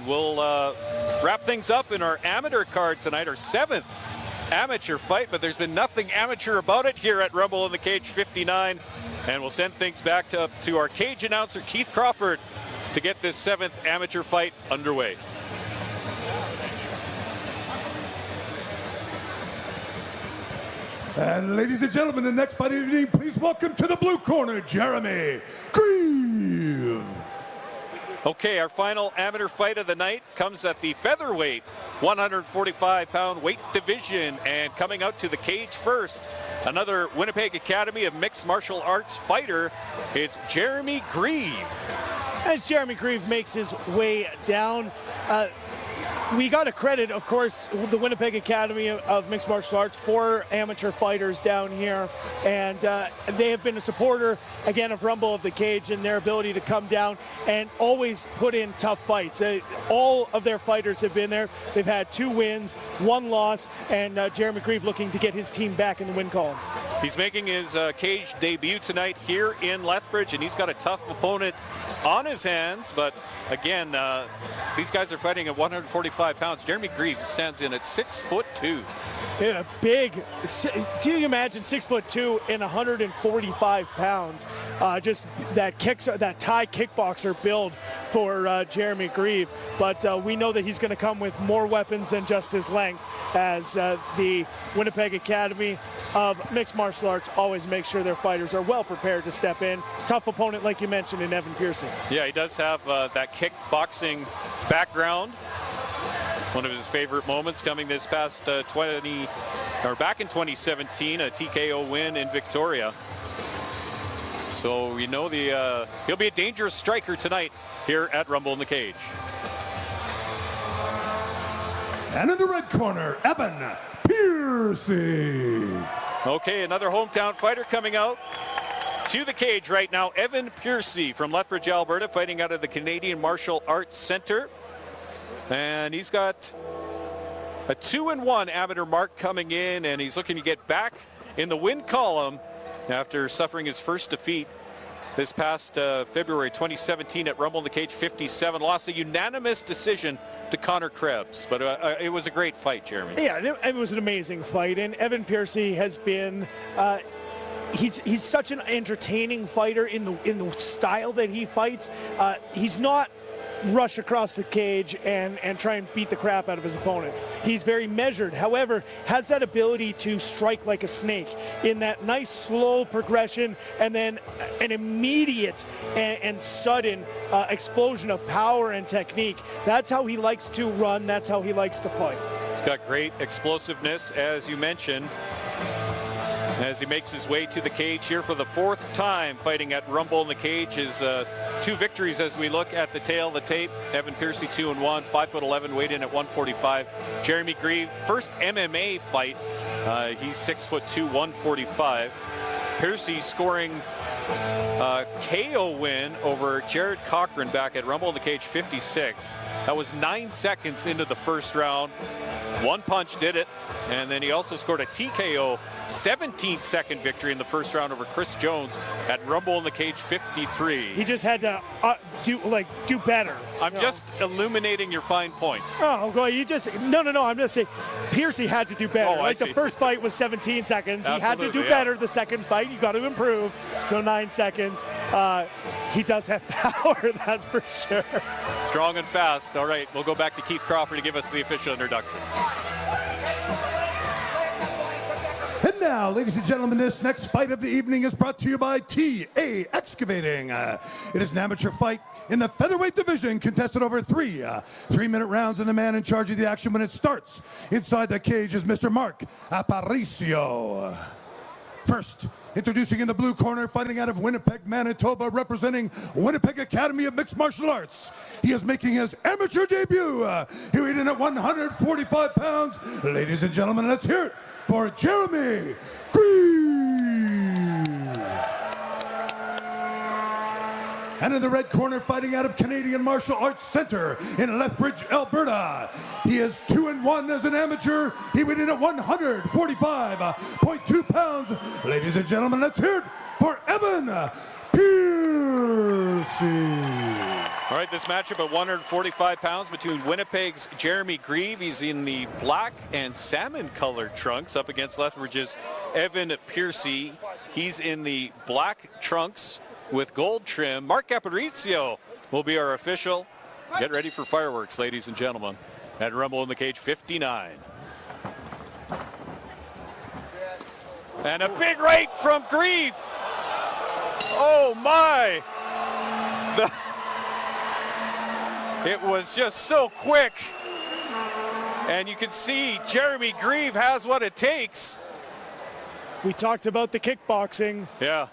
we'll wrap things up in our amateur card tonight, our 7th amateur fight, but there's been nothing amateur about it here at Rumble in the Cage 59. And we'll send things back to our cage announcer, Keith Crawford, to get this 7th amateur fight underway. And ladies and gentlemen, the next fight of the evening, please welcome to the blue corner, Jeremy Grieve. Okay, our final amateur fight of the night comes at the featherweight 145-pound weight division, and coming out to the cage first, another Winnipeg Academy of Mixed Martial Arts fighter, it's Jeremy Grieve. As Jeremy Grieve makes his way down, we got to credit, of course, the Winnipeg Academy of Mixed Martial Arts for amateur fighters down here, and they have been a supporter, again, of Rumble of the Cage and their ability to come down and always put in tough fights. All of their fighters have been there. They've had 2 wins, 1 loss, and Jeremy Grieve looking to get his team back in the win column. He's making his cage debut tonight here in Lethbridge, and he's got a tough opponent on his hands, but again, these guys are fighting at 145 pounds. Jeremy Grieve stands in at 6'2". Yeah, big. Do you imagine 6'2" and 145 pounds? Just that Thai kickboxer build for Jeremy Grieve. But we know that he's going to come with more weapons than just his length, as the Winnipeg Academy of Mixed Martial Arts always make sure their fighters are well prepared to step in. Tough opponent, like you mentioned, in Evan Piercey. Yeah, he does have that kickboxing background. One of his favorite moments coming this past back in 2017, a TKO win in Victoria. So you know he'll be a dangerous striker tonight here at Rumble in the Cage. And in the red corner, Evan Piercey. Okay, another hometown fighter coming out to the cage right now. Evan Piercey from Lethbridge, Alberta, fighting out of the Canadian Martial Arts Center. And he's got a 2-1 amateur mark coming in, and he's looking to get back in the win column after suffering his first defeat this past February 2017 at Rumble in the Cage 57. Lost a unanimous decision to Connor Krebs, but it was a great fight, Jeremy. Yeah, it was an amazing fight, and Evan Piercey has been he's such an entertaining fighter in the style that he fights. He's not rush across the cage and try and beat the crap out of his opponent. He's very measured, however, has that ability to strike like a snake in that nice slow progression, and then an immediate and sudden explosion of power and technique. That's how he likes to run. That's how he likes to fight. He's got great explosiveness, as you mentioned, as he makes his way to the cage here for the 4th time fighting at Rumble in the Cage. His 2 victories as we look at the tail of the tape. Evan Piercey 2-1, 5'11", weighed in at 145. Jeremy Grieve, first MMA fight. He's 6'2", 145. Piercey scoring a KO win over Jared Cochran back at Rumble in the Cage 56. That was 9 seconds into the first round. 1 punch did it, and then he also scored a TKO 17-second victory in the first round over Chris Jones at Rumble in the Cage 53. He just had to do better. I'm just illuminating your fine points. Oh, well, you just no. I'm just saying, Piercey had to do better. Oh, the first fight was 17 seconds. Absolutely, he had to do better. The second fight, you got to improve. So 9 seconds. He does have power, that's for sure. Strong and fast. All right, we'll go back to Keith Crawford to give us the official introductions. And now, ladies and gentlemen, this next fight of the evening is brought to you by TA Excavating. It is an amateur fight in the featherweight division, contested over 3 3-minute rounds, and the man in charge of the action when it starts inside the cage is Mr. Mark Aparicio. First, introducing in the blue corner, fighting out of Winnipeg, Manitoba, representing Winnipeg Academy of Mixed Martial Arts. He is making his amateur debut. He weighed in at 145 pounds. Ladies and gentlemen, let's hear it for Jeremy Grieve. And in the red corner, fighting out of Canadian Martial Arts Center in Lethbridge, Alberta. He is 2-1 as an amateur. He weighed in at 145.2 pounds. Ladies and gentlemen, let's hear it for Evan Piercey. All right, this matchup at 145 pounds between Winnipeg's Jeremy Grieve, he's in the black and salmon colored trunks, up against Lethbridge's Evan Piercey. He's in the black trunks with gold trim. Mark Aparicio will be our official. Get ready for fireworks, ladies and gentlemen, at Rumble in the Cage 59. And a big right from Grieve. Oh my! It was just so quick. And you can see Jeremy Grieve has what it takes. We talked about the kickboxing. Yeah.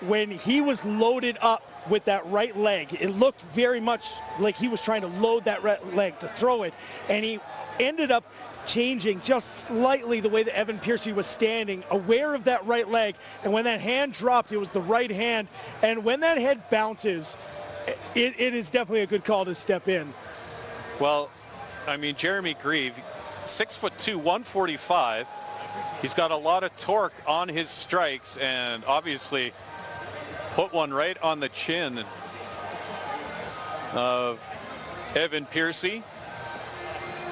When he was loaded up with that right leg, it looked very much like he was trying to load that right leg to throw it. And he ended up changing just slightly the way that Evan Piercey was standing, aware of that right leg. And when that hand dropped, it was the right hand. And when that head bounces, it is definitely a good call to step in. Well, I mean, Jeremy Grieve, 6'2", 145. He's got a lot of torque on his strikes and obviously put one right on the chin of Evan Piercey.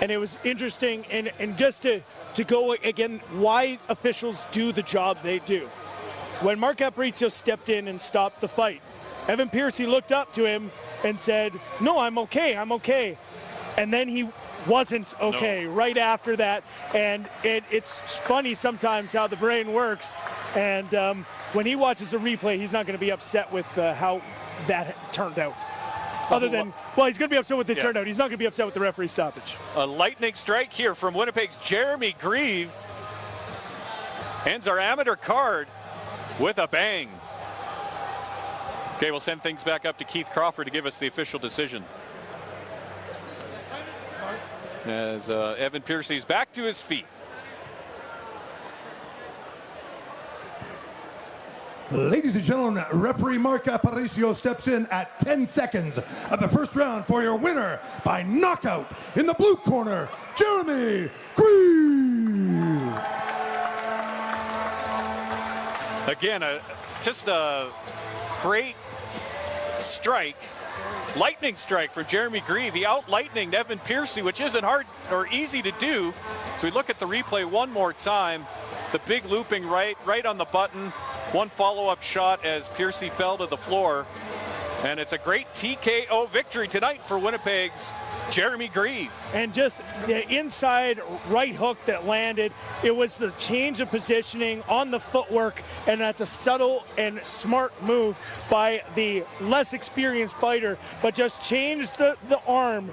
And it was interesting, and just to go again, why officials do the job they do. When Mark Aparicio stepped in and stopped the fight, Evan Piercey looked up to him and said, "No, I'm okay, I'm okay." And then he wasn't okay right after that. And it's funny sometimes how the brain works. And when he watches the replay, he's not going to be upset with how that turned out. Other than, well, he's going to be upset with the turnout. He's not going to be upset with the referee stoppage. A lightning strike here from Winnipeg's Jeremy Grieve. Ends our amateur card with a bang. Okay, we'll send things back up to Keith Crawford to give us the official decision. As Evan Piercey's back to his feet. Ladies and gentlemen, referee Mark Aparicio steps in at 10 seconds of the first round for your winner by knockout in the blue corner, Jeremy Grieve. Again, just a great strike, lightning strike for Jeremy Grieve. He out-lightninged Evan Piercey, which isn't hard or easy to do. So we look at the replay one more time. The big looping right on the button. One follow-up shot as Piercey fell to the floor. And it's a great TKO victory tonight for Winnipeg's Jeremy Grieve. And just the inside right hook that landed, it was the change of positioning on the footwork, and that's a subtle and smart move by the less experienced fighter, but just changed the arm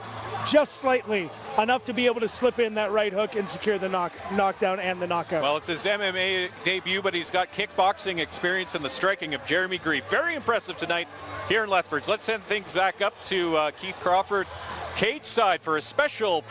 just slightly, enough to be able to slip in that right hook and secure the knockdown and the knockout. Well, it's his MMA debut, but he's got kickboxing experience in the striking of Jeremy Grieve. Very impressive tonight here in Lethbridge. Let's send things back up to Keith Crawford, cage side, for a special